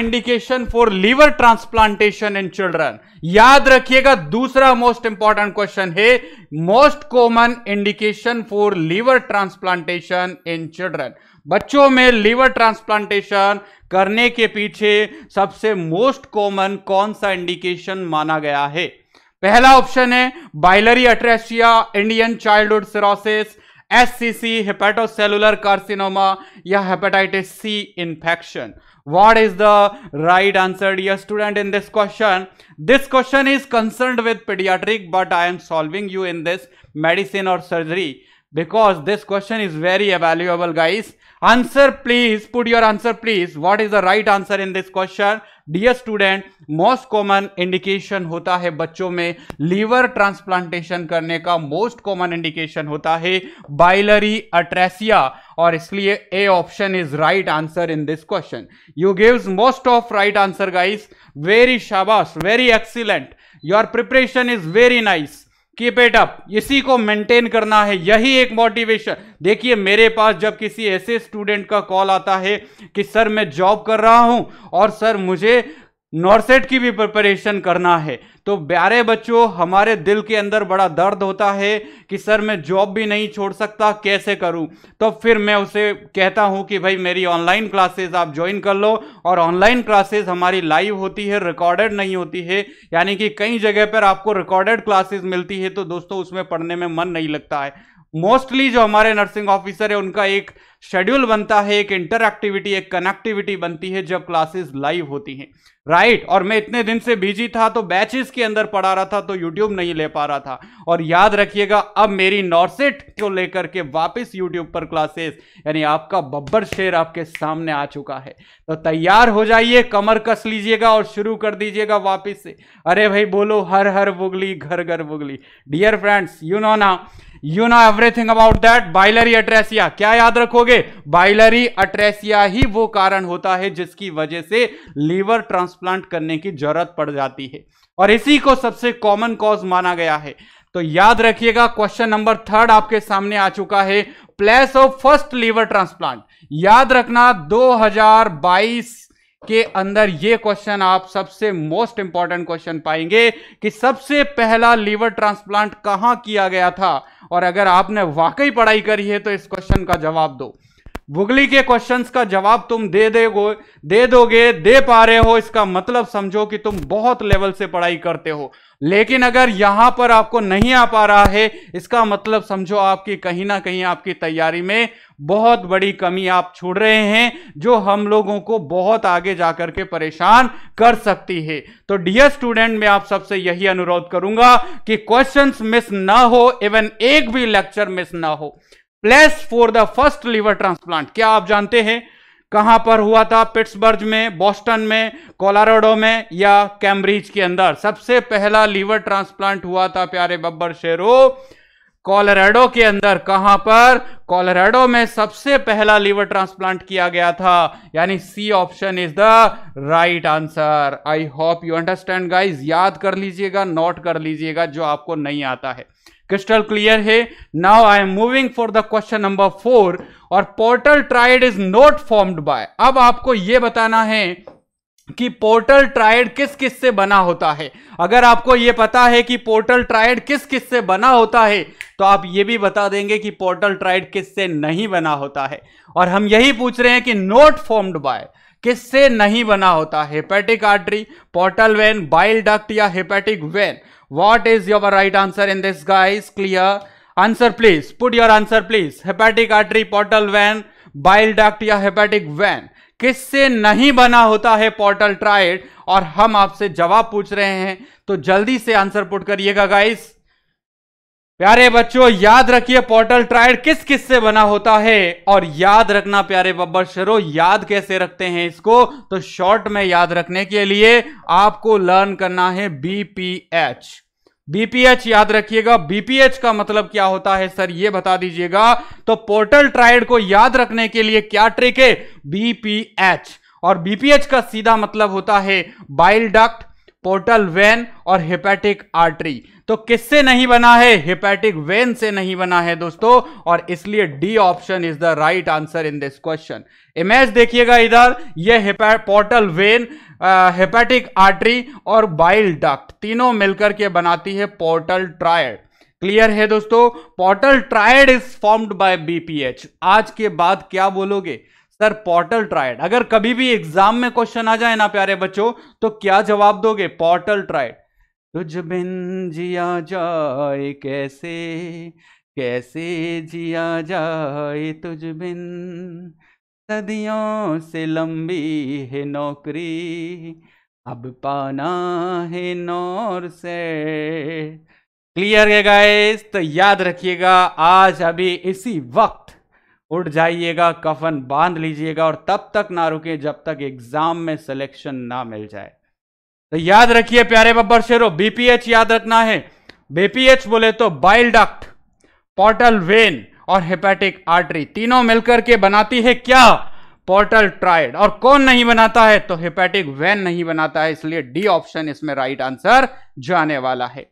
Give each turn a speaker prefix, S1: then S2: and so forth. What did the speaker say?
S1: Indication for liver transplantation in children. याद रखिएगा, दूसरा मोस्ट इंपॉर्टेंट क्वेश्चन है, most common indication for liver transplantation in children. बच्चों में लीवर ट्रांसप्लांटेशन करने के पीछे सबसे मोस्ट कॉमन कौन सा इंडिकेशन माना गया है? पहला ऑप्शन है biliary atresia, Indian childhood cirrhosis, SCC, hepatocellular carcinoma या hepatitis C infection. What is the right answer, dear student, in this question? This question is concerned with pediatric, but I am solving you in this medicine or surgery because this question is very valuable, guys. Answer please, put your answer please. What is the right answer in this question? Dear student, most common indication होता है बच्चों में liver transplantation करने का, most common indication होता है biliary atresia, और इसलिए A option is right answer in this question. You gives most of right answer guys, very शाबाश, very excellent, your preparation is very nice, keep it up. इसी को maintain करना है, यही एक मोटिवेशन। देखिए, मेरे पास जब किसी ऐसे स्टूडेंट का कॉल आता है कि सर मैं जॉब कर रहा हूं और सर मुझे नॉर्सेट की भी प्रिपरेशन करना है, तो प्यारे बच्चों हमारे दिल के अंदर बड़ा दर्द होता है कि सर मैं जॉब भी नहीं छोड़ सकता, कैसे करूं? तो फिर मैं उसे कहता हूं कि भाई मेरी ऑनलाइन क्लासेस आप ज्वाइन कर लो, और ऑनलाइन क्लासेस हमारी लाइव होती है, रिकॉर्डेड नहीं होती है, यानी कि कई जगह पर आपको रिकॉर्डेड क्लासेस मिलती है, तो दोस्तों उसमें पढ़ने में मन नहीं लगता है। मोस्टली जो हमारे नर्सिंग ऑफिसर है उनका एक शेड्यूल बनता है, एक इंटरएक्टिविटी, एक कनेक्टिविटी बनती है जब क्लासेस लाइव होती हैं, राइट। और मैं इतने दिन से बिजी था तो बैचेस के अंदर पढ़ा रहा था, तो यूट्यूब नहीं ले पा रहा था। और याद रखिएगा, अब मेरी नॉर्सेट को लेकर के वापस यूट्यूब पर क्लासेस, यानी आपका बब्बर शेर आपके सामने आ चुका है। तो तैयार हो जाइए, कमर कस लीजिएगा और शुरू कर दीजिएगा वापस से। अरे भाई बोलो हर हर बुगली, घर घर बुगली। Dear friends, you know everything about that. Biliary atresia क्या याद रखोगे? बाइलरी अट्रेसिया ही वो कारण होता है जिसकी वजह से लीवर ट्रांसप्लांट करने की जरूरत पड़ जाती है, और इसी को सबसे कॉमन कॉज माना गया है। तो याद रखिएगा, क्वेश्चन नंबर 3 आपके सामने आ चुका है, place of first liver transplant. याद रखना 2022 के अंदर ये क्वेश्चन आप सबसे मोस्ट इंपॉर्टेंट क्वेश्चन पाएंगे कि सबसे पहला लीवर ट्रांसप्लांट कहां किया गया था। और अगर आपने वाकई पढ़ाई करी है तो इस क्वेश्चन का जवाब दो। बुगली के क्वेश्चंस का जवाब तुम दे दोगे, दे पा रहे हो, इसका मतलब समझो कि तुम बहुत लेवल से पढ़ाई करते हो। लेकिन अगर यहां पर आपको नहीं आ पा रहा है, इसका मतलब समझो आपकी कहीं ना कहीं आपकी तैयारी में बहुत बड़ी कमी आप छोड़ रहे हैं, जो हम लोगों को बहुत आगे जाकर के परेशान कर सकती है। तो डियर स्टूडेंट, मैं आप सबसे यही अनुरोध करूंगा कि क्वेश्चंस मिस ना हो, इवन एक भी लेक्चर मिस ना हो। Place for the first liver transplant क्या आप जानते हैं कहां पर हुआ था? पिट्सबर्ग में, बोस्टन में, कोलोराडो में या कैम्ब्रिज के अंदर? सबसे पहला लीवर ट्रांसप्लांट हुआ था प्यारे बब्बर शेरो कोलोराडो के अंदर। कहां पर? कोलोराडो में सबसे पहला लीवर ट्रांसप्लांट किया गया था, यानी C option is the right answer. I hope you understand guys. याद कर लीजिएगा, नोट कर लीजिएगा जो आपको नहीं आता है। क्रिस्टल क्लियर है? Now I am moving for the question number 4, और portal tried is not formed by. अब आपको यह बताना है कि पोर्टल ट्राइड किस किस से बना होता है। अगर आपको यह पता है कि पोर्टल ट्राइड किस किस से बना होता है, तो आप यह भी बता देंगे कि पोर्टल ट्राइड किस से नहीं बना होता है। और हम यही पूछ रहे हैं कि नॉट फॉर्म्ड बाय किससे नहीं बना होता? Hepatic artery, portal vein, bile duct या hepatic vein? What is your right answer in this, guys? Clear? Answer please. Put your answer please. Hepatic artery, portal vein, bile duct या hepatic vein? किससे नहीं बना होता है portal tried? और हम आपसे जवाब पूछ रहे हैं, तो जल्दी से आंसर पुट करिएगा गाइस। प्यारे बच्चों याद रखिए, पोर्टल ट्राइड किस किस से बना होता है। और याद रखना प्यारे बब्बर शेरो, याद कैसे रखते हैं इसको? तो शॉर्ट में याद रखने के लिए आपको लर्न करना है बीपीएच। बीपीएच याद रखिएगा। बीपीएच का मतलब क्या होता है सर, ये बता दीजिएगा। तो पोर्टल ट्राइड को याद रखने के लिए क्या ट्रिक है? बीपीएच। और बीपीएच का सीधा मतलब होता है बाइल डक्ट, पोर्टल वेन और हेपेटिक आर्टरी। तो किससे नहीं बना है? हेपेटिक वेन से नहीं बना है दोस्तों, और इसलिए D option is the right answer in this question. Image देखिएगा इधर, ये पोर्टल वेन, हेपेटिक आर्टरी और बाइल डक्ट तीनों मिलकर के बनाती है पोर्टल ट्रायड। क्लियर है दोस्तों? Portal triad is formed by BPH. आज के बाद क्या बोलोगे सर? Portal triad. अगर कभी भी एग्जाम में क्वेश्चन आ जाए ना प्यारे बच्चों, तो क्या जवाब दोगे? Portal triad. तुझ बिन जिया जाए कैसे, कैसे जिया जाए तुझ बिन, सदियों से लंबी है नौकरी, अब पाना है नौर से। क्लियर है गाइस? तो याद रखिएगा, आज अभी इसी वक्त उठ जाइएगा, कफन बांध लीजिएगा, और तब तक ना रुके जब तक एग्जाम में सिलेक्शन ना मिल जाए। तो याद रखिए प्यारे बब्बर शेरों, बीपीएच याद रखना है। बीपीएच बोले तो बाइल डक्ट, पोर्टल वेन और हेपेटिक आर्टरी तीनों मिलकर के बनाती है क्या? Portal triad. और कौन नहीं बनाता है? तो हेपेटिक वेन नहीं बनाता है, इसलिए डी ऑप्शन इसमें राइट आंसर जाने वाला है।